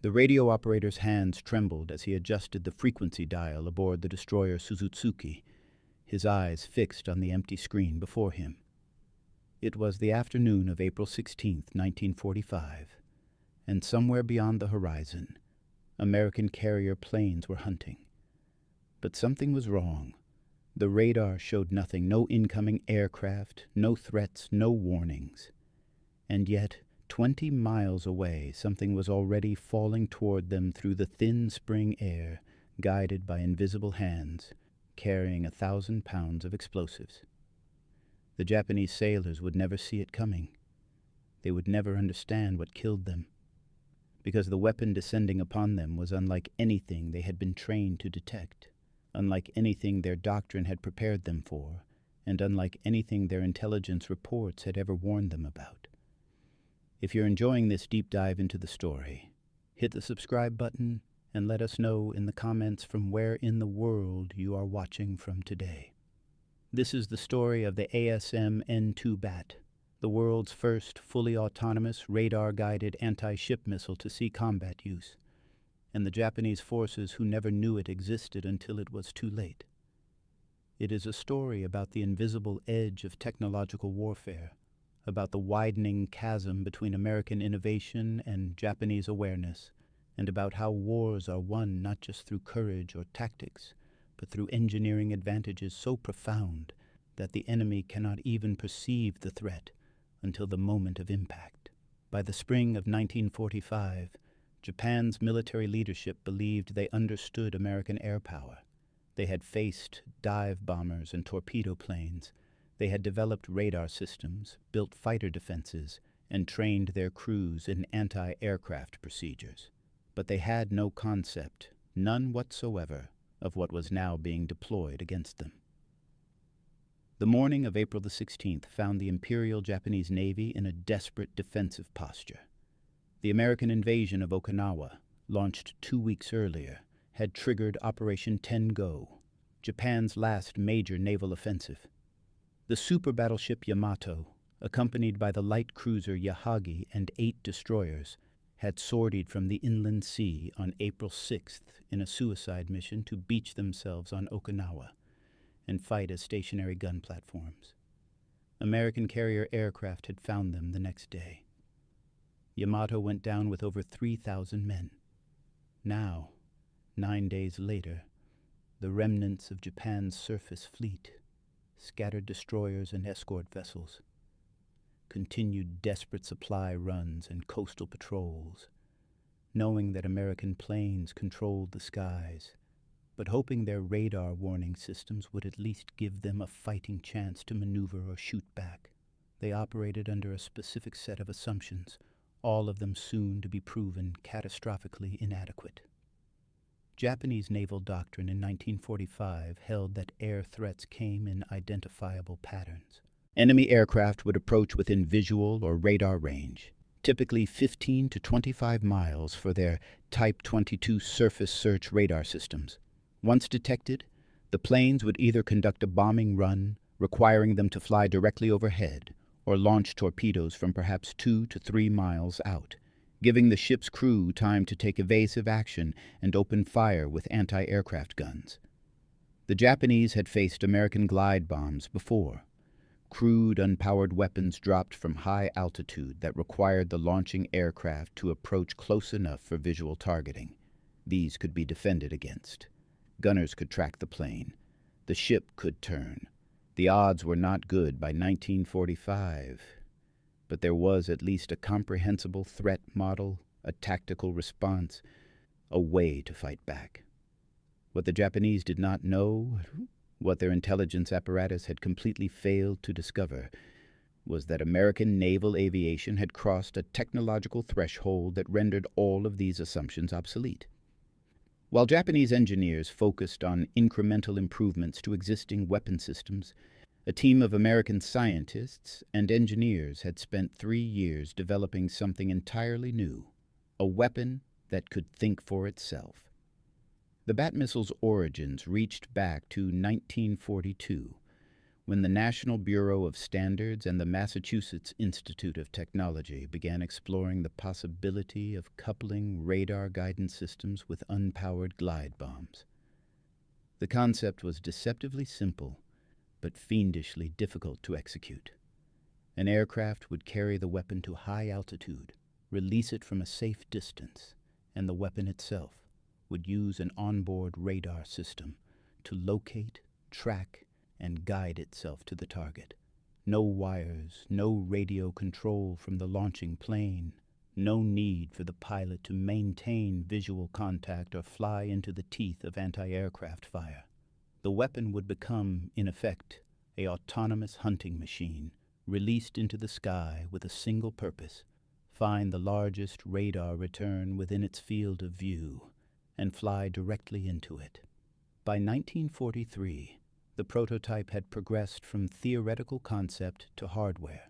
The radio operator's hands trembled as he adjusted the frequency dial aboard the destroyer Suzutsuki, his eyes fixed on the empty screen before him. It was the afternoon of April 16th, 1945, and somewhere beyond the horizon, American carrier planes were hunting. But something was wrong. The radar showed nothing, no incoming aircraft, no threats, no warnings. And yet, 20 miles away, something was already falling toward them through the thin spring air, guided by invisible hands, carrying 1,000 pounds of explosives. The Japanese sailors would never see it coming. They would never understand what killed them, because the weapon descending upon them was unlike anything they had been trained to detect, unlike anything their doctrine had prepared them for, and unlike anything their intelligence reports had ever warned them about. If you're enjoying this deep dive into the story, hit the subscribe button and let us know in the comments from where in the world you are watching from today. This is the story of the ASM-N2 Bat, the world's first fully autonomous, radar-guided anti-ship missile to sea combat use, and the Japanese forces who never knew it existed until it was too late. It is a story about the invisible edge of technological warfare, about the widening chasm between American innovation and Japanese awareness, and about how wars are won not just through courage or tactics, but through engineering advantages so profound that the enemy cannot even perceive the threat until the moment of impact. By the spring of 1945, Japan's military leadership believed they understood American air power. They had faced dive bombers and torpedo planes. They had developed radar systems, built fighter defenses, and trained their crews in anti-aircraft procedures. But they had no concept, none whatsoever, of what was now being deployed against them. The morning of April the 16th found the Imperial Japanese Navy in a desperate defensive posture. The American invasion of Okinawa, launched 2 weeks earlier, had triggered Operation Ten-Go, Japan's last major naval offensive. The super battleship Yamato, accompanied by the light cruiser Yahagi and 8 destroyers, had sortied from the inland sea on April 6th in a suicide mission to beach themselves on Okinawa and fight as stationary gun platforms. American carrier aircraft had found them the next day. Yamato went down with over 3,000 men. Now, 9 days later, the remnants of Japan's surface fleet, scattered destroyers and escort vessels, continued desperate supply runs and coastal patrols, knowing that American planes controlled the skies, but hoping their radar warning systems would at least give them a fighting chance to maneuver or shoot back. They operated under a specific set of assumptions, all of them soon to be proven catastrophically inadequate. Japanese naval doctrine in 1945 held that air threats came in identifiable patterns. Enemy aircraft would approach within visual or radar range, typically 15 to 25 miles for their Type 22 surface search radar systems. Once detected, the planes would either conduct a bombing run, requiring them to fly directly overhead, or launch torpedoes from perhaps 2 to 3 miles out, giving the ship's crew time to take evasive action and open fire with anti-aircraft guns. The Japanese had faced American glide bombs before, crude, unpowered weapons dropped from high altitude that required the launching aircraft to approach close enough for visual targeting. These could be defended against. Gunners could track the plane. The ship could turn. The odds were not good by 1945, but there was at least a comprehensible threat model, a tactical response, a way to fight back. What the Japanese did not know, what their intelligence apparatus had completely failed to discover, was that American naval aviation had crossed a technological threshold that rendered all of these assumptions obsolete. While Japanese engineers focused on incremental improvements to existing weapon systems, a team of American scientists and engineers had spent 3 years developing something entirely new, a weapon that could think for itself. The Bat missile's origins reached back to 1942, when the National Bureau of Standards and the Massachusetts Institute of Technology began exploring the possibility of coupling radar guidance systems with unpowered glide bombs. The concept was deceptively simple, but fiendishly difficult to execute. An aircraft would carry the weapon to high altitude, release it from a safe distance, and the weapon itself would use an onboard radar system to locate, track, and guide itself to the target. No wires, no radio control from the launching plane, no need for the pilot to maintain visual contact or fly into the teeth of anti-aircraft fire. The weapon would become, in effect, an autonomous hunting machine, released into the sky with a single purpose: find the largest radar return within its field of view and fly directly into it. By 1943, the prototype had progressed from theoretical concept to hardware.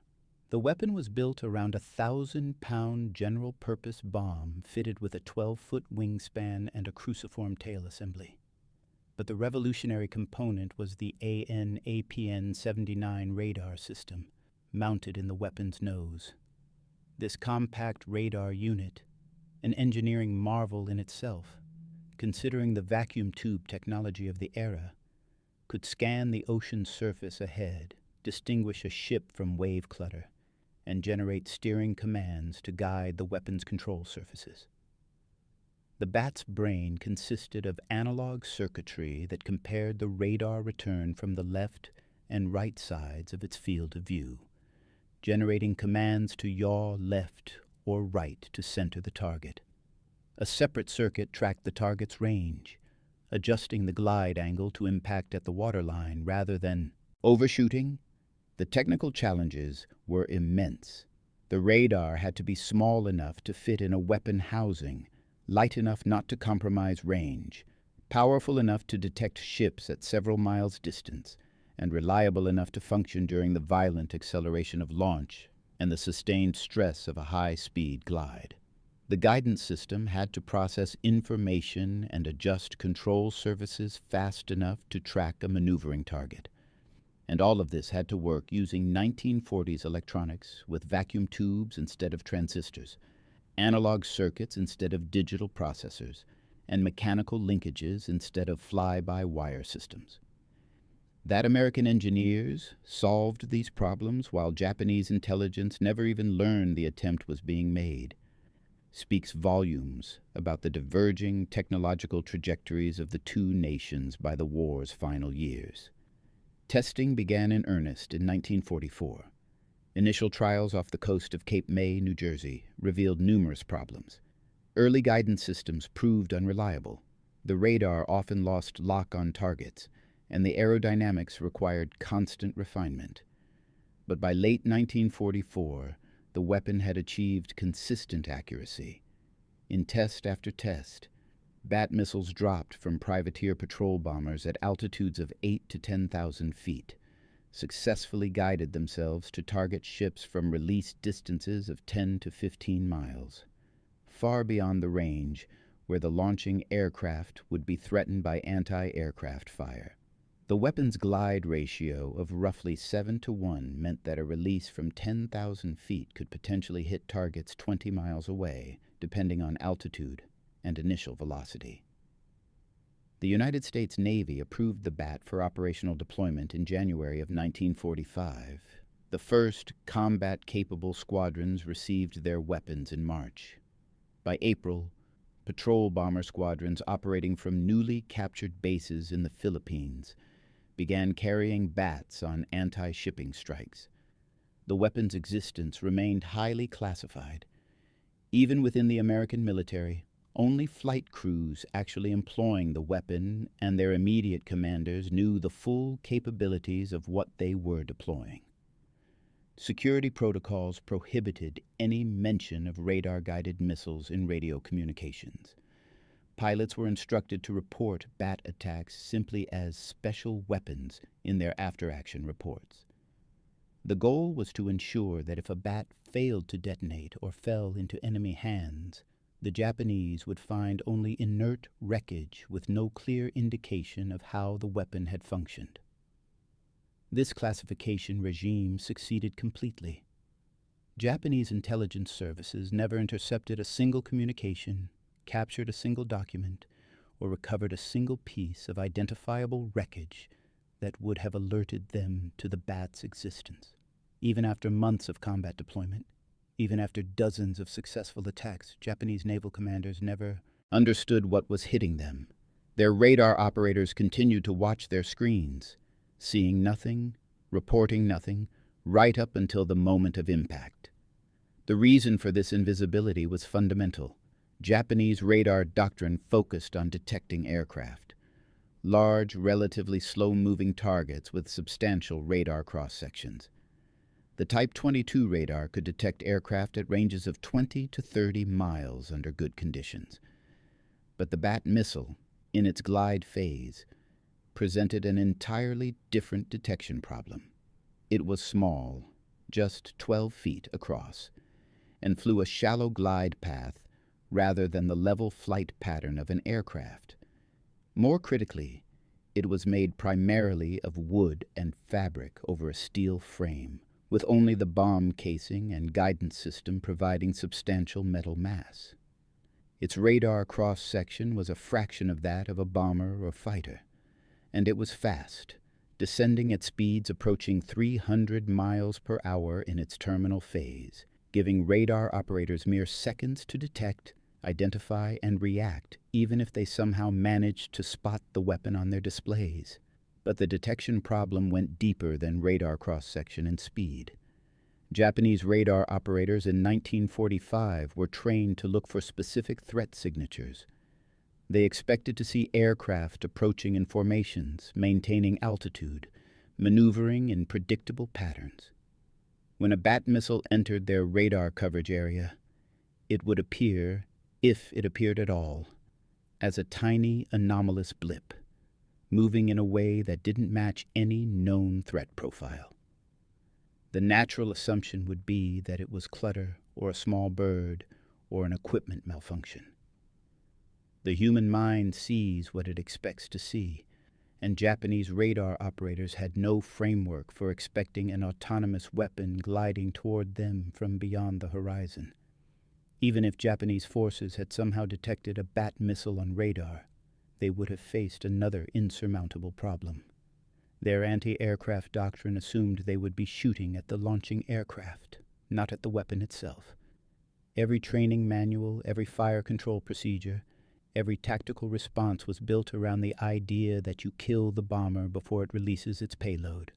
The weapon was built around a 1,000-pound general-purpose bomb fitted with a 12-foot wingspan and a cruciform tail assembly. But the revolutionary component was the AN/APN-79 radar system, mounted in the weapon's nose. This compact radar unit, an engineering marvel in itself, considering the vacuum tube technology of the era, could scan the ocean's surface ahead, distinguish a ship from wave clutter, and generate steering commands to guide the weapon's control surfaces. The bat's brain consisted of analog circuitry that compared the radar return from the left and right sides of its field of view, generating commands to yaw left or right to center the target. A separate circuit tracked the target's range, adjusting the glide angle to impact at the waterline rather than overshooting. The technical challenges were immense. The radar had to be small enough to fit in a weapon housing, light enough not to compromise range, powerful enough to detect ships at several miles distance, and reliable enough to function during the violent acceleration of launch and the sustained stress of a high-speed glide. The guidance system had to process information and adjust control surfaces fast enough to track a maneuvering target. And all of this had to work using 1940s electronics with vacuum tubes instead of transistors, analog circuits instead of digital processors, and mechanical linkages instead of fly-by-wire systems. That American engineers solved these problems while Japanese intelligence never even learned the attempt was being made speaks volumes about the diverging technological trajectories of the two nations by the war's final years. Testing began in earnest in 1944. Initial trials off the coast of Cape May, New Jersey, revealed numerous problems. Early guidance systems proved unreliable. The radar often lost lock on targets, and the aerodynamics required constant refinement. But by late 1944, the weapon had achieved consistent accuracy. In test after test, Bat missiles dropped from privateer patrol bombers at altitudes of 8,000 to 10,000 feet, successfully guided themselves to target ships from released distances of 10 to 15 miles, far beyond the range where the launching aircraft would be threatened by anti-aircraft fire. The weapon's glide ratio of roughly 7-to-1 meant that a release from 10,000 feet could potentially hit targets 20 miles away, depending on altitude and initial velocity. The United States Navy approved the Bat for operational deployment in January of 1945. The first combat-capable squadrons received their weapons in March. By April, patrol bomber squadrons operating from newly captured bases in the Philippines began carrying Bats on anti-shipping strikes. The weapon's existence remained highly classified. Even within the American military, only flight crews actually employing the weapon and their immediate commanders knew the full capabilities of what they were deploying. Security protocols prohibited any mention of radar-guided missiles in radio communications. Pilots were instructed to report Bat attacks simply as special weapons in their after-action reports. The goal was to ensure that if a Bat failed to detonate or fell into enemy hands, the Japanese would find only inert wreckage with no clear indication of how the weapon had functioned. This classification regime succeeded completely. Japanese intelligence services never intercepted a single communication, captured a single document, or recovered a single piece of identifiable wreckage that would have alerted them to the bat's existence. Even after months of combat deployment, even after dozens of successful attacks, Japanese naval commanders never understood what was hitting them. Their radar operators continued to watch their screens, seeing nothing, reporting nothing, right up until the moment of impact. The reason for this invisibility was fundamental. Japanese radar doctrine focused on detecting aircraft, large, relatively slow-moving targets with substantial radar cross-sections. The Type 22 radar could detect aircraft at ranges of 20 to 30 miles under good conditions. But the Bat missile, in its glide phase, presented an entirely different detection problem. It was small, just 12 feet across, and flew a shallow glide path rather than the level flight pattern of an aircraft. More critically, it was made primarily of wood and fabric over a steel frame, with only the bomb casing and guidance system providing substantial metal mass. Its radar cross-section was a fraction of that of a bomber or fighter, and it was fast, descending at speeds approaching 300 miles per hour in its terminal phase, giving radar operators mere seconds to detect, identify, and react, even if they somehow managed to spot the weapon on their displays. But the detection problem went deeper than radar cross-section and speed. Japanese radar operators in 1945 were trained to look for specific threat signatures. They expected to see aircraft approaching in formations, maintaining altitude, maneuvering in predictable patterns. When a Bat missile entered their radar coverage area, it would appear, if it appeared at all, as a tiny anomalous blip, moving in a way that didn't match any known threat profile. The natural assumption would be that it was clutter or a small bird or an equipment malfunction. The human mind sees what it expects to see, and Japanese radar operators had no framework for expecting an autonomous weapon gliding toward them from beyond the horizon. Even if Japanese forces had somehow detected a Bat missile on radar, they would have faced another insurmountable problem. Their anti-aircraft doctrine assumed they would be shooting at the launching aircraft, not at the weapon itself. Every training manual, every fire control procedure, every tactical response was built around the idea that you kill the bomber before it releases its payload,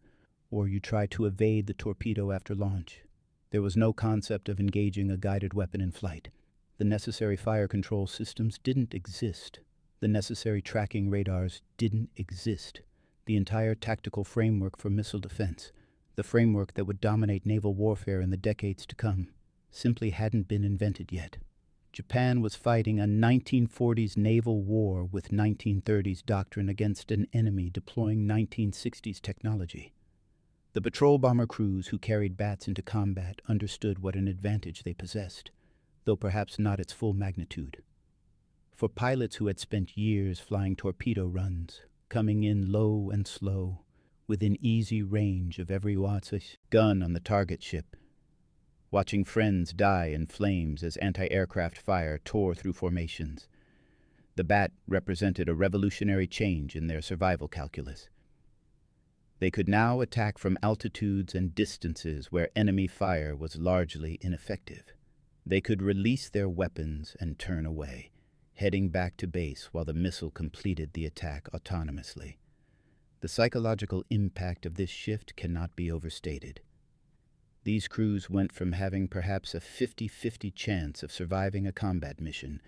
or you try to evade the torpedo after launch. There was no concept of engaging a guided weapon in flight. The necessary fire control systems didn't exist. The necessary tracking radars didn't exist. The entire tactical framework for missile defense, the framework that would dominate naval warfare in the decades to come, simply hadn't been invented yet. Japan was fighting a 1940s naval war with 1930s doctrine against an enemy deploying 1960s technology. The patrol bomber crews who carried Bats into combat understood what an advantage they possessed, though perhaps not its full magnitude. For pilots who had spent years flying torpedo runs, coming in low and slow, within easy range of every Watt's gun on the target ship, watching friends die in flames as anti-aircraft fire tore through formations, the Bat represented a revolutionary change in their survival calculus. They could now attack from altitudes and distances where enemy fire was largely ineffective. They could release their weapons and turn away, heading back to base while the missile completed the attack autonomously. The psychological impact of this shift cannot be overstated. These crews went from having perhaps a 50-50 chance of surviving a combat mission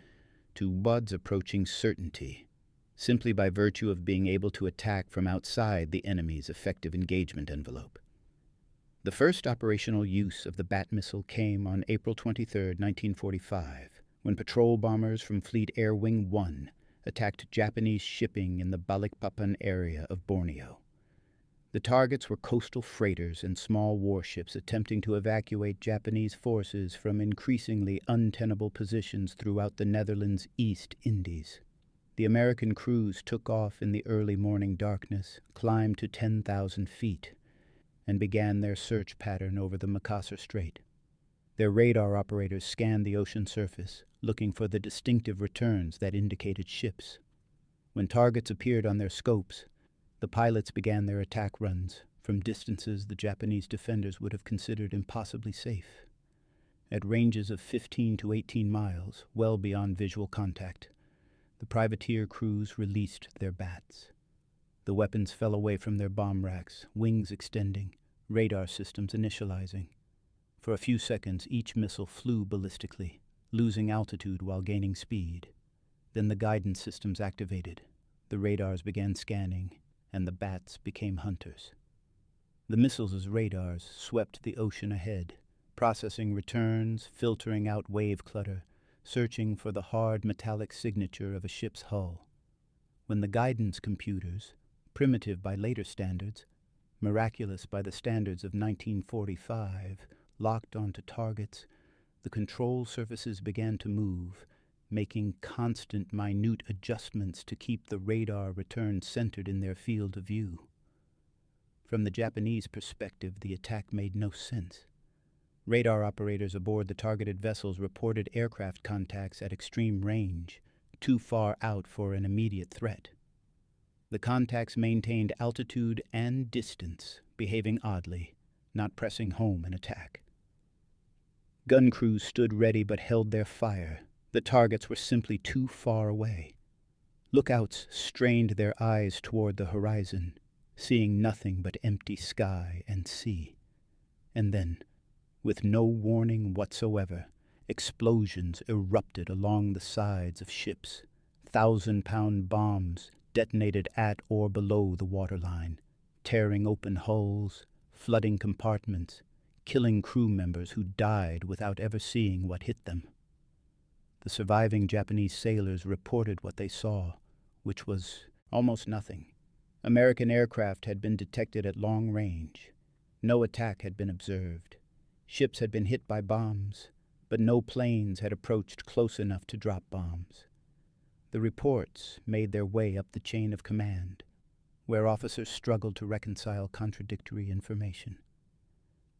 to odds approaching certainty, simply by virtue of being able to attack from outside the enemy's effective engagement envelope. The first operational use of the Bat missile came on April 23, 1945, when patrol bombers from Fleet Air Wing 1 attacked Japanese shipping in the Balikpapan area of Borneo. The targets were coastal freighters and small warships attempting to evacuate Japanese forces from increasingly untenable positions throughout the Netherlands' East Indies. The American crews took off in the early morning darkness, climbed to 10,000 feet, and began their search pattern over the Makassar Strait. Their radar operators scanned the ocean surface, looking for the distinctive returns that indicated ships. When targets appeared on their scopes, the pilots began their attack runs from distances the Japanese defenders would have considered impossibly safe. At ranges of 15 to 18 miles, well beyond visual contact, the privateer crews released their bats. The weapons fell away from their bomb racks, wings extending, radar systems initializing. For a few seconds, each missile flew ballistically, losing altitude while gaining speed. Then the guidance systems activated, the radars began scanning, and the bats became hunters. The missiles' radars swept the ocean ahead, processing returns, filtering out wave clutter, searching for the hard metallic signature of a ship's hull. When the guidance computers, primitive by later standards, miraculous by the standards of 1945, locked onto targets, the control surfaces began to move, making constant minute adjustments to keep the radar return centered in their field of view. From the Japanese perspective, the attack made no sense. Radar operators aboard the targeted vessels reported aircraft contacts at extreme range, too far out for an immediate threat. The contacts maintained altitude and distance, behaving oddly, not pressing home an attack. Gun crews stood ready but held their fire. The targets were simply too far away. Lookouts strained their eyes toward the horizon, seeing nothing but empty sky and sea. And then, with no warning whatsoever, explosions erupted along the sides of ships. 1,000-pound bombs detonated at or below the waterline, tearing open hulls, flooding compartments, killing crew members who died without ever seeing what hit them. The surviving Japanese sailors reported what they saw, which was almost nothing. American aircraft had been detected at long range. No attack had been observed. Ships had been hit by bombs, but no planes had approached close enough to drop bombs. The reports made their way up the chain of command, where officers struggled to reconcile contradictory information.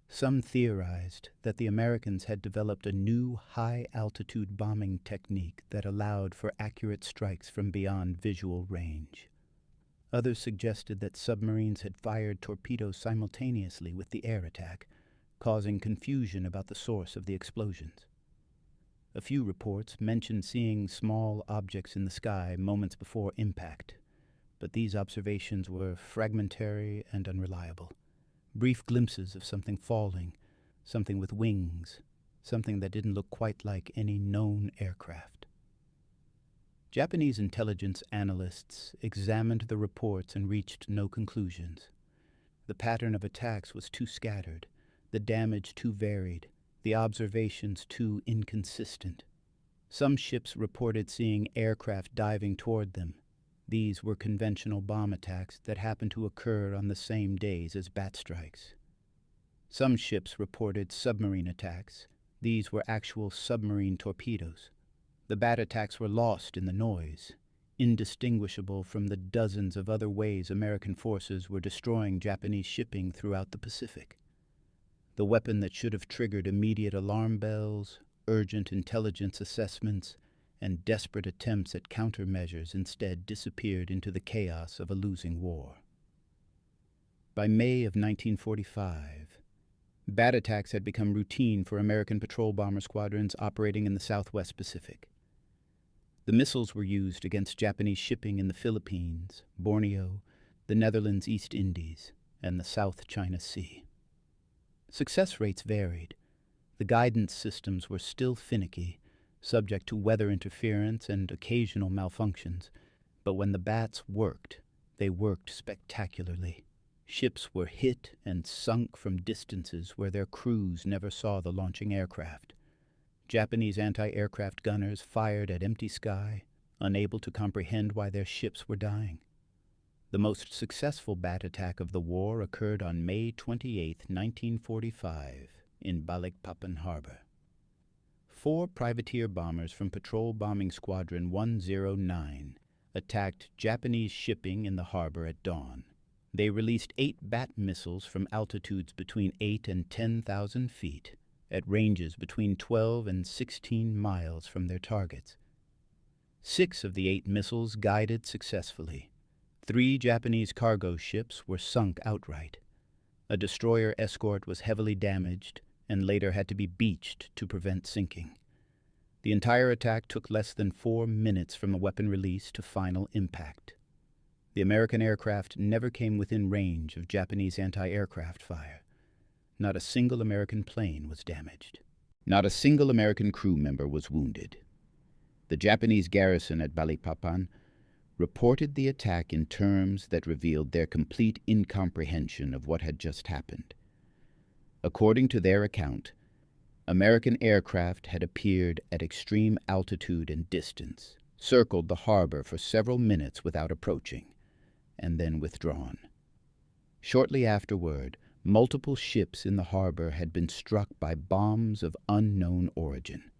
Some theorized that the Americans had developed a new high-altitude bombing technique that allowed for accurate strikes from beyond visual range. Others suggested that submarines had fired torpedoes simultaneously with the air attack, causing confusion about the source of the explosions. A few reports mentioned seeing small objects in the sky moments before impact, but these observations were fragmentary and unreliable. Brief glimpses of something falling, something with wings, something that didn't look quite like any known aircraft. Japanese intelligence analysts examined the reports and reached no conclusions. The pattern of attacks was too scattered, the damage too varied, the observations too inconsistent. Some ships reported seeing aircraft diving toward them. These were conventional bomb attacks that happened to occur on the same days as bat strikes. Some ships reported submarine attacks. These were actual submarine torpedoes. The bat attacks were lost in the noise, indistinguishable from the dozens of other ways American forces were destroying Japanese shipping throughout the Pacific. The weapon that should have triggered immediate alarm bells, urgent intelligence assessments, and desperate attempts at countermeasures instead disappeared into the chaos of a losing war. By May of 1945, bat attacks had become routine for American patrol bomber squadrons operating in the Southwest Pacific. The missiles were used against Japanese shipping in the Philippines, Borneo, the Netherlands East Indies, and the South China Sea. Success rates varied. The guidance systems were still finicky, subject to weather interference and occasional malfunctions, but when the bats worked, they worked spectacularly. Ships were hit and sunk from distances where their crews never saw the launching aircraft. Japanese anti-aircraft gunners fired at empty sky, unable to comprehend why their ships were dying. The most successful bat attack of the war occurred on May 28, 1945, in Balikpapan Harbor. 4 privateer bombers from Patrol Bombing Squadron 109 attacked Japanese shipping in the harbor at dawn. They released 8 Bat missiles from altitudes between 8 and 10,000 feet at ranges between 12 and 16 miles from their targets. 6 of the 8 missiles guided successfully. 3 Japanese cargo ships were sunk outright. A destroyer escort was heavily damaged and later had to be beached to prevent sinking. The entire attack took less than 4 minutes from a weapon release to final impact. The American aircraft never came within range of Japanese anti-aircraft fire. Not a single American plane was damaged. Not a single American crew member was wounded. The Japanese garrison at Balikpapan reported the attack in terms that revealed their complete incomprehension of what had just happened. According to their account, American aircraft had appeared at extreme altitude and distance, circled the harbor for several minutes without approaching, and then withdrawn. Shortly afterward, multiple ships in the harbor had been struck by bombs of unknown origin.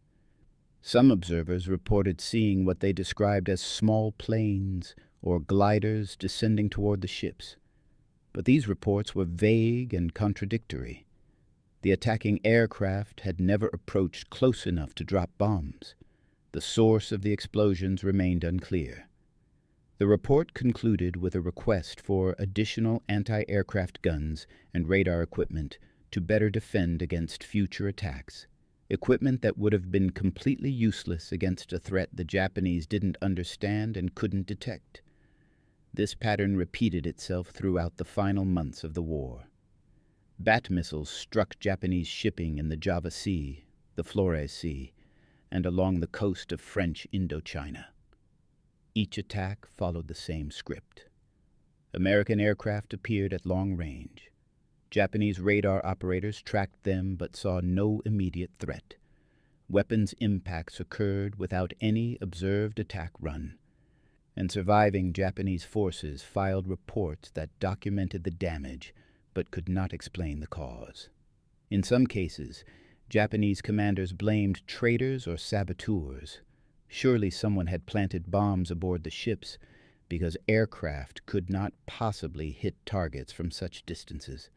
Some observers reported seeing what they described as small planes or gliders descending toward the ships, but these reports were vague and contradictory. The attacking aircraft had never approached close enough to drop bombs. The source of the explosions remained unclear. The report concluded with a request for additional anti-aircraft guns and radar equipment to better defend against future attacks, equipment that would have been completely useless against a threat the Japanese didn't understand and couldn't detect. This pattern repeated itself throughout the final months of the war. Bat missiles struck Japanese shipping in the Java Sea, the Flores Sea, and along the coast of French Indochina. Each attack followed the same script. American aircraft appeared at long range. Japanese radar operators tracked them but saw no immediate threat. Weapons impacts occurred without any observed attack run, and surviving Japanese forces filed reports that documented the damage but could not explain the cause. In some cases, Japanese commanders blamed traitors or saboteurs. Surely someone had planted bombs aboard the ships because aircraft could not possibly hit targets from such distances.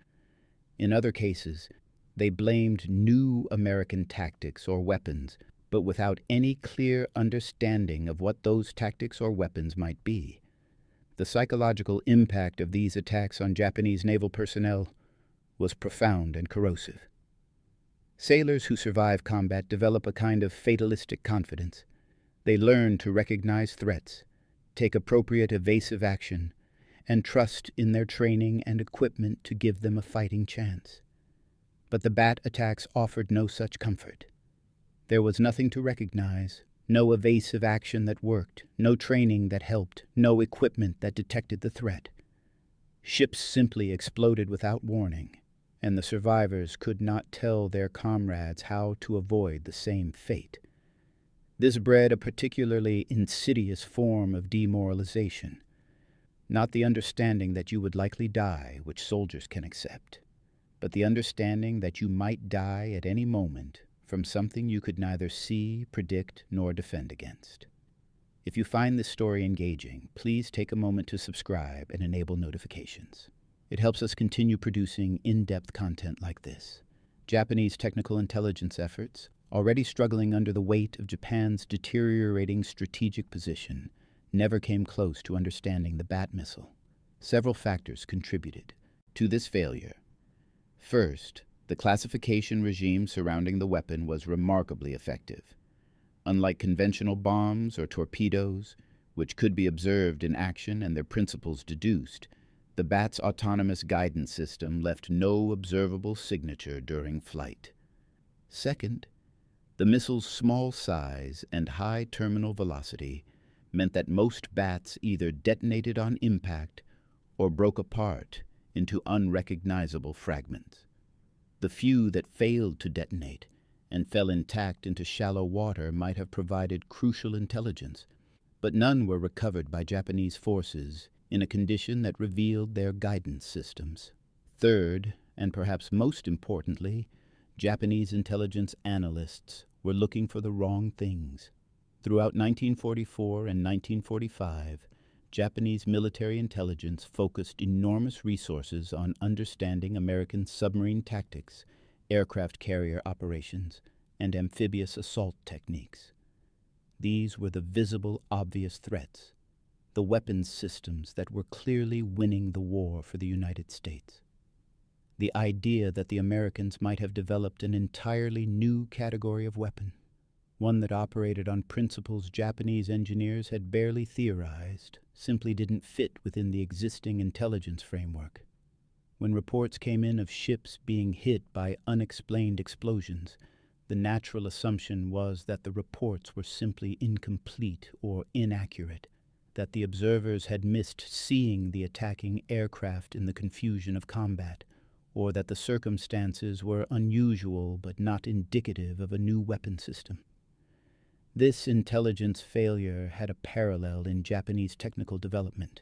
In other cases, they blamed new American tactics or weapons, but without any clear understanding of what those tactics or weapons might be. The psychological impact of these attacks on Japanese naval personnel was profound and corrosive. Sailors who survive combat develop a kind of fatalistic confidence. They learn to recognize threats, take appropriate evasive action, and trust in their training and equipment to give them a fighting chance. But the Bat attacks offered no such comfort. There was nothing to recognize, no evasive action that worked, no training that helped, no equipment that detected the threat. Ships simply exploded without warning, and the survivors could not tell their comrades how to avoid the same fate. This bred a particularly insidious form of demoralization, not the understanding that you would likely die, which soldiers can accept, but the understanding that you might die at any moment from something you could neither see, predict, nor defend against. If you find this story engaging, please take a moment to subscribe and enable notifications. It helps us continue producing in-depth content like this. Japanese technical intelligence efforts, already struggling under the weight of Japan's deteriorating strategic position, never came close to understanding the Bat missile. Several factors contributed to this failure. First, the classification regime surrounding the weapon was remarkably effective. Unlike conventional bombs or torpedoes, which could be observed in action and their principles deduced, the Bat's autonomous guidance system left no observable signature during flight. Second, the missile's small size and high terminal velocity meant that most Bats either detonated on impact or broke apart into unrecognizable fragments. The few that failed to detonate and fell intact into shallow water might have provided crucial intelligence, but none were recovered by Japanese forces in a condition that revealed their guidance systems. Third, and perhaps most importantly, Japanese intelligence analysts were looking for the wrong things. Throughout 1944 and 1945, Japanese military intelligence focused enormous resources on understanding American submarine tactics, aircraft carrier operations, and amphibious assault techniques. These were the visible, obvious threats, the weapons systems that were clearly winning the war for the United States. The idea that the Americans might have developed an entirely new category of weapon, one that operated on principles Japanese engineers had barely theorized, simply didn't fit within the existing intelligence framework. When reports came in of ships being hit by unexplained explosions, the natural assumption was that the reports were simply incomplete or inaccurate, that the observers had missed seeing the attacking aircraft in the confusion of combat, or that the circumstances were unusual but not indicative of a new weapon system. This intelligence failure had a parallel in Japanese technical development.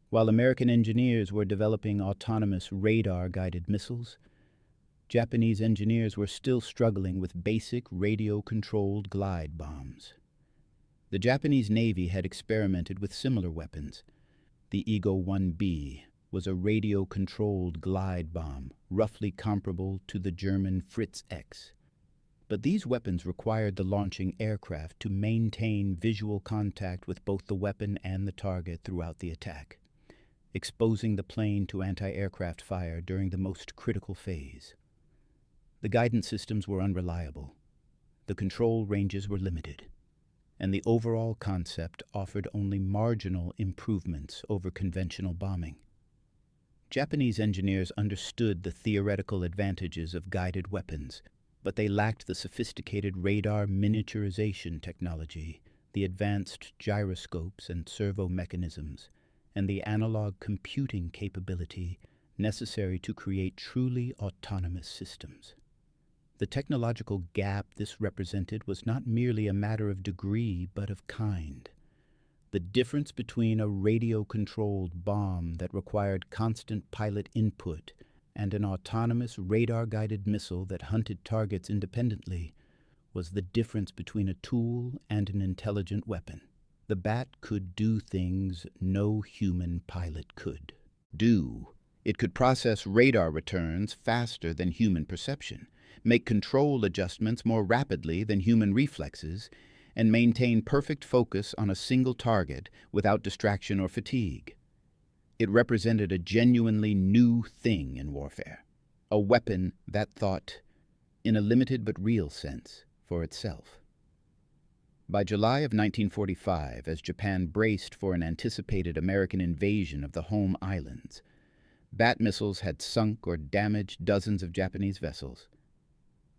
While American engineers were developing autonomous radar-guided missiles, Japanese engineers were still struggling with basic radio-controlled glide bombs. The Japanese Navy had experimented with similar weapons. The Eagle-1B was a radio-controlled glide bomb, roughly comparable to the German Fritz X. But these weapons required the launching aircraft to maintain visual contact with both the weapon and the target throughout the attack, exposing the plane to anti-aircraft fire during the most critical phase. The guidance systems were unreliable, the control ranges were limited, and the overall concept offered only marginal improvements over conventional bombing. Japanese engineers understood the theoretical advantages of guided weapons, but they lacked the sophisticated radar miniaturization technology, the advanced gyroscopes and servo mechanisms, and the analog computing capability necessary to create truly autonomous systems. The technological gap this represented was not merely a matter of degree, but of kind. The difference between a radio-controlled bomb that required constant pilot input and an autonomous radar-guided missile that hunted targets independently was the difference between a tool and an intelligent weapon. The bat could do things no human pilot could do. It could process radar returns faster than human perception, make control adjustments more rapidly than human reflexes, and maintain perfect focus on a single target without distraction or fatigue. It represented a genuinely new thing in warfare, a weapon that thought, in a limited but real sense, for itself. By July of 1945, as Japan braced for an anticipated American invasion of the home islands, Bat missiles had sunk or damaged dozens of Japanese vessels.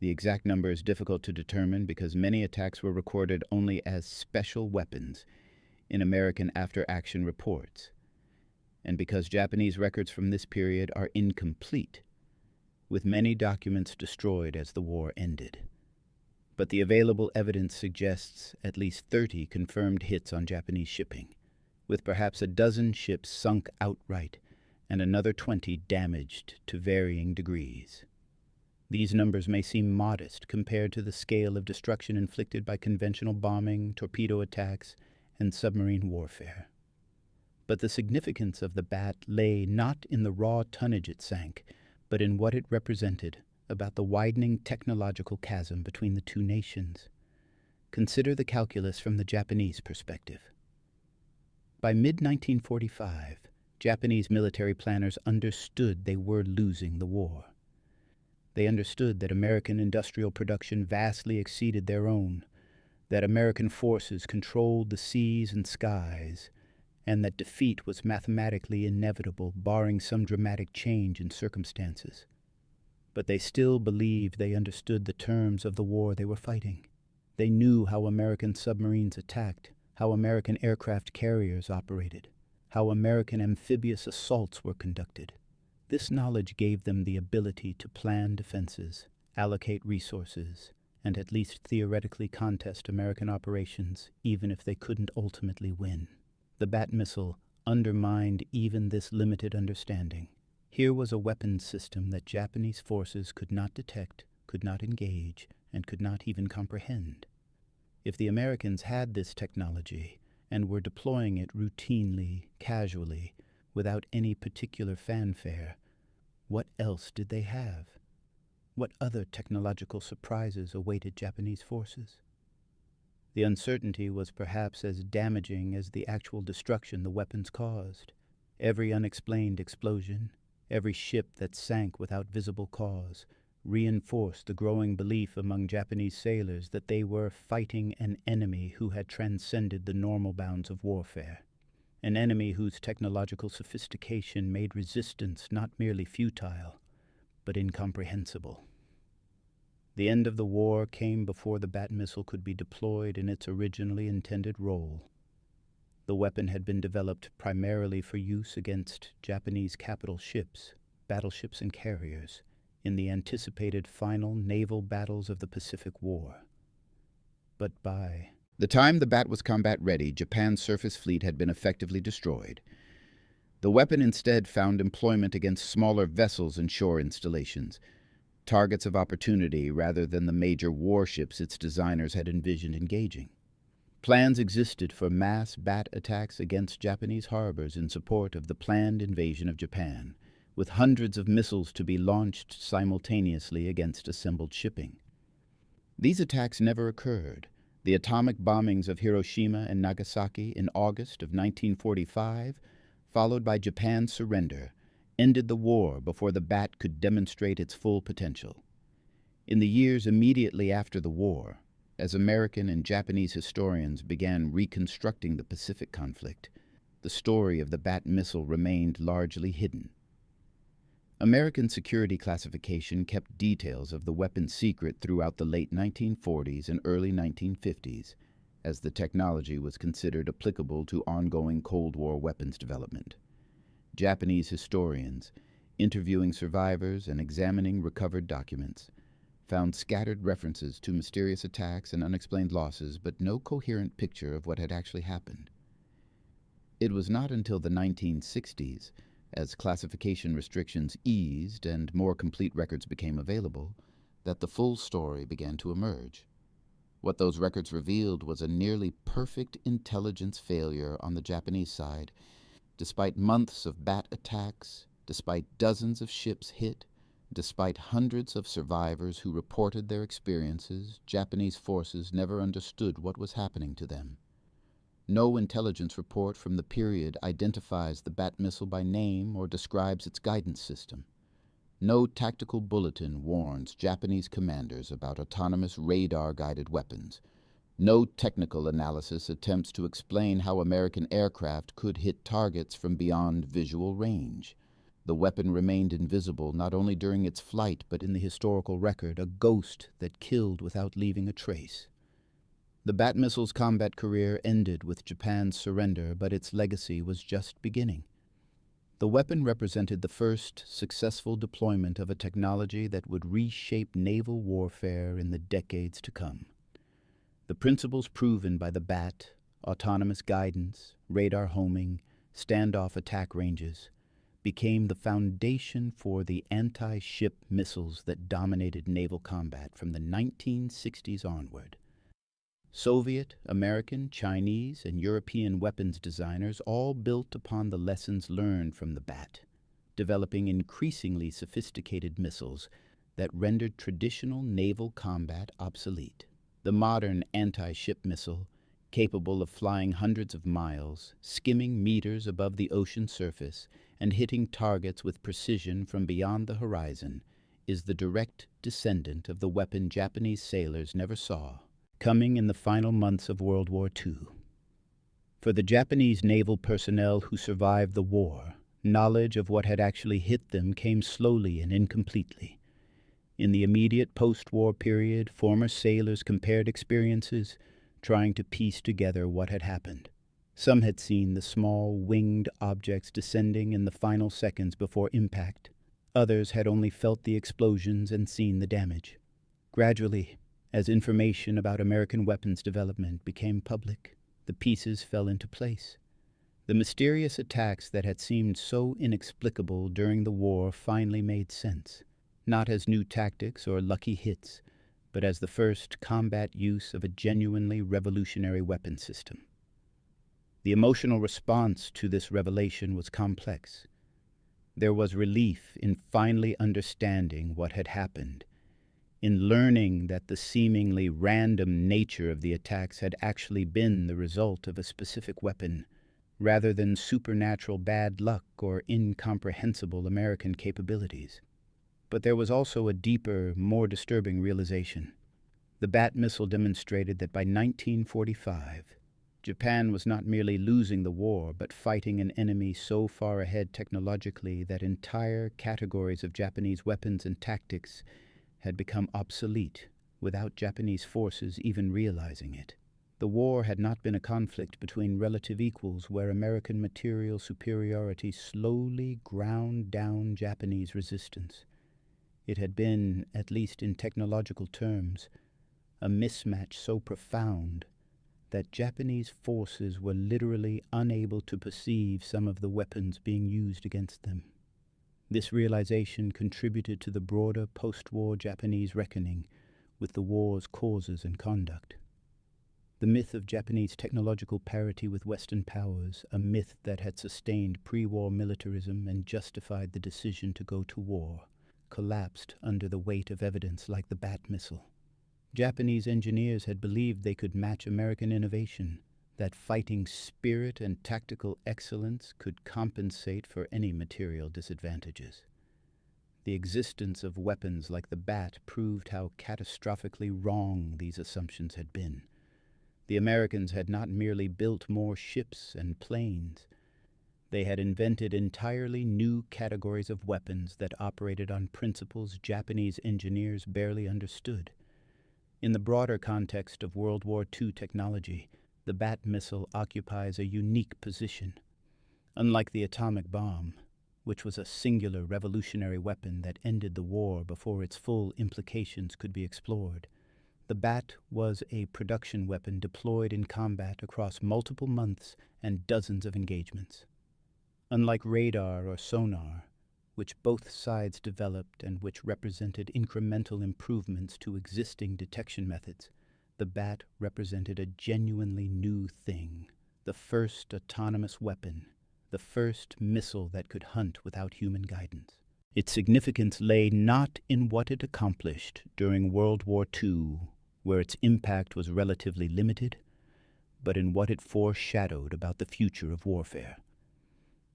The exact number is difficult to determine because many attacks were recorded only as special weapons in American after-action reports, and because Japanese records from this period are incomplete, with many documents destroyed as the war ended. But the available evidence suggests at least 30 confirmed hits on Japanese shipping, with perhaps a dozen ships sunk outright and another 20 damaged to varying degrees. These numbers may seem modest compared to the scale of destruction inflicted by conventional bombing, torpedo attacks, and submarine warfare. But the significance of the Bat lay not in the raw tonnage it sank, but in what it represented about the widening technological chasm between the two nations. Consider the calculus from the Japanese perspective. By mid-1945, Japanese military planners understood they were losing the war. They understood that American industrial production vastly exceeded their own, that American forces controlled the seas and skies, and that defeat was mathematically inevitable, barring some dramatic change in circumstances. But they still believed they understood the terms of the war they were fighting. They knew how American submarines attacked, how American aircraft carriers operated, how American amphibious assaults were conducted. This knowledge gave them the ability to plan defenses, allocate resources, and at least theoretically contest American operations, even if they couldn't ultimately win. The Bat missile undermined even this limited understanding. Here was a weapons system that Japanese forces could not detect, could not engage, and could not even comprehend. If the Americans had this technology, and were deploying it routinely, casually, without any particular fanfare. What else did they have? What other technological surprises awaited Japanese forces? The uncertainty was perhaps as damaging as the actual destruction the weapons caused. Every unexplained explosion, every ship that sank without visible cause, reinforced the growing belief among Japanese sailors that they were fighting an enemy who had transcended the normal bounds of warfare, an enemy whose technological sophistication made resistance not merely futile, but incomprehensible. The end of the war came before the Bat missile could be deployed in its originally intended role. The weapon had been developed primarily for use against Japanese capital ships, battleships and carriers, in the anticipated final naval battles of the Pacific War. But by the time the Bat was combat-ready, Japan's surface fleet had been effectively destroyed. The weapon instead found employment against smaller vessels and shore installations, targets of opportunity rather than the major warships its designers had envisioned engaging. Plans existed for mass Bat attacks against Japanese harbors in support of the planned invasion of Japan, with hundreds of missiles to be launched simultaneously against assembled shipping. These attacks never occurred. The atomic bombings of Hiroshima and Nagasaki in August of 1945, followed by Japan's surrender, ended the war before the Bat could demonstrate its full potential. In the years immediately after the war, as American and Japanese historians began reconstructing the Pacific conflict, the story of the Bat missile remained largely hidden. American security classification kept details of the weapon secret throughout the late 1940s and early 1950s, as the technology was considered applicable to ongoing Cold War weapons development. Japanese historians, interviewing survivors and examining recovered documents, found scattered references to mysterious attacks and unexplained losses, but no coherent picture of what had actually happened. It was not until the 1960s, as classification restrictions eased and more complete records became available, that the full story began to emerge. What those records revealed was a nearly perfect intelligence failure on the Japanese side. Despite months of Bat attacks, despite dozens of ships hit, despite hundreds of survivors who reported their experiences, Japanese forces never understood what was happening to them. No intelligence report from the period identifies the Bat missile by name or describes its guidance system. No tactical bulletin warns Japanese commanders about autonomous radar-guided weapons. No technical analysis attempts to explain how American aircraft could hit targets from beyond visual range. The weapon remained invisible not only during its flight, but in the historical record, a ghost that killed without leaving a trace. The Bat missile's combat career ended with Japan's surrender, but its legacy was just beginning. The weapon represented the first successful deployment of a technology that would reshape naval warfare in the decades to come. The principles proven by the Bat, autonomous guidance, radar homing, standoff attack ranges, became the foundation for the anti-ship missiles that dominated naval combat from the 1960s onward. Soviet, American, Chinese, and European weapons designers all built upon the lessons learned from the Bat, developing increasingly sophisticated missiles that rendered traditional naval combat obsolete. The modern anti-ship missile, capable of flying hundreds of miles, skimming meters above the ocean surface, and hitting targets with precision from beyond the horizon, is the direct descendant of the weapon Japanese sailors never saw, coming in the final months of World War II. For the Japanese naval personnel who survived the war, knowledge of what had actually hit them came slowly and incompletely. In the immediate post-war period, former sailors compared experiences, trying to piece together what had happened. Some had seen the small, winged objects descending in the final seconds before impact. Others had only felt the explosions and seen the damage. Gradually, as information about American weapons development became public, the pieces fell into place. The mysterious attacks that had seemed so inexplicable during the war finally made sense, not as new tactics or lucky hits, but as the first combat use of a genuinely revolutionary weapon system. The emotional response to this revelation was complex. There was relief in finally understanding what had happened, in learning that the seemingly random nature of the attacks had actually been the result of a specific weapon, rather than supernatural bad luck or incomprehensible American capabilities. But there was also a deeper, more disturbing realization. The Bat missile demonstrated that by 1945, Japan was not merely losing the war, but fighting an enemy so far ahead technologically that entire categories of Japanese weapons and tactics had become obsolete without Japanese forces even realizing it. The war had not been a conflict between relative equals where American material superiority slowly ground down Japanese resistance. It had been, at least in technological terms, a mismatch so profound that Japanese forces were literally unable to perceive some of the weapons being used against them. This realization contributed to the broader post-war Japanese reckoning with the war's causes and conduct. The myth of Japanese technological parity with Western powers, a myth that had sustained pre-war militarism and justified the decision to go to war, collapsed under the weight of evidence like the Bat missile. Japanese engineers had believed they could match American innovation, that fighting spirit and tactical excellence could compensate for any material disadvantages. The existence of weapons like the Bat proved how catastrophically wrong these assumptions had been. The Americans had not merely built more ships and planes. They had invented entirely new categories of weapons that operated on principles Japanese engineers barely understood. In the broader context of World War II technology, the Bat missile occupies a unique position. Unlike the atomic bomb, which was a singular revolutionary weapon that ended the war before its full implications could be explored, the Bat was a production weapon deployed in combat across multiple months and dozens of engagements. Unlike radar or sonar, which both sides developed and which represented incremental improvements to existing detection methods, the Bat represented a genuinely new thing, the first autonomous weapon, the first missile that could hunt without human guidance. Its significance lay not in what it accomplished during World War II, where its impact was relatively limited, but in what it foreshadowed about the future of warfare.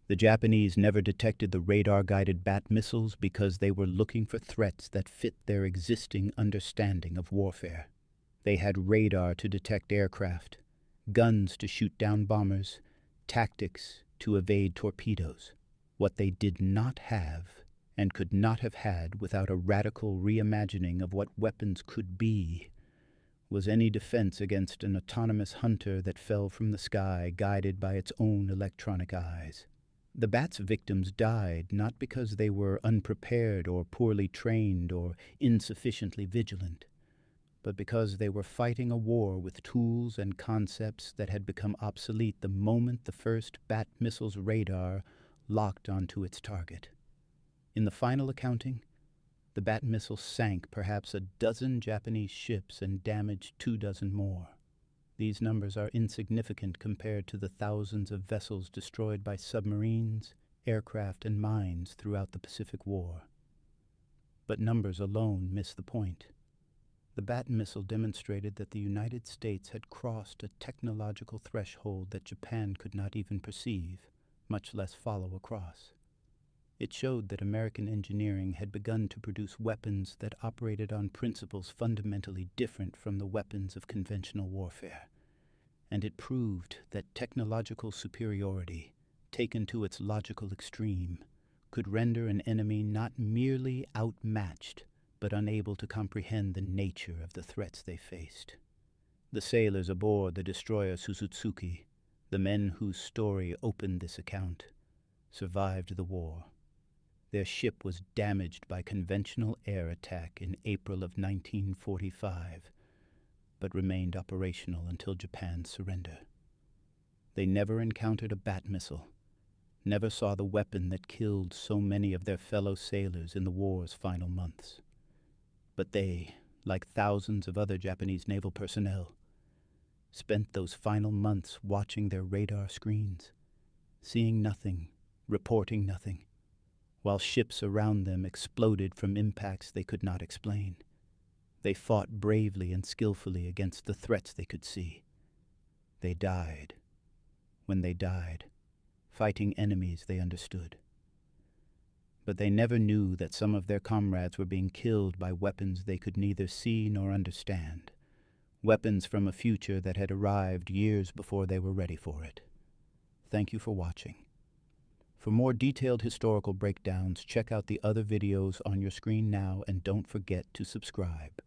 The Japanese never detected the radar-guided Bat missiles because they were looking for threats that fit their existing understanding of warfare. They had radar to detect aircraft, guns to shoot down bombers, tactics to evade torpedoes. What they did not have, and could not have had without a radical reimagining of what weapons could be, was any defense against an autonomous hunter that fell from the sky guided by its own electronic eyes. The Bat's victims died not because they were unprepared or poorly trained or insufficiently vigilant, but because they were fighting a war with tools and concepts that had become obsolete the moment the first Bat missile's radar locked onto its target. In the final accounting, the Bat missile sank perhaps a dozen Japanese ships and damaged 24 more. These numbers are insignificant compared to the thousands of vessels destroyed by submarines, aircraft, and mines throughout the Pacific War. But numbers alone miss the point. The Bat missile demonstrated that the United States had crossed a technological threshold that Japan could not even perceive, much less follow across. It showed that American engineering had begun to produce weapons that operated on principles fundamentally different from the weapons of conventional warfare. And it proved that technological superiority, taken to its logical extreme, could render an enemy not merely outmatched, but unable to comprehend the nature of the threats they faced. The sailors aboard the destroyer Suzutsuki, the men whose story opened this account, survived the war. Their ship was damaged by conventional air attack in April of 1945, but remained operational until Japan's surrender. They never encountered a Bat missile, never saw the weapon that killed so many of their fellow sailors in the war's final months. But they, like thousands of other Japanese naval personnel, spent those final months watching their radar screens, seeing nothing, reporting nothing, while ships around them exploded from impacts they could not explain. They fought bravely and skillfully against the threats they could see. They died. When they died, fighting enemies they understood. But they never knew that some of their comrades were being killed by weapons they could neither see nor understand, weapons from a future that had arrived years before they were ready for it. Thank you for watching. For more detailed historical breakdowns, check out the other videos on your screen now, and don't forget to subscribe.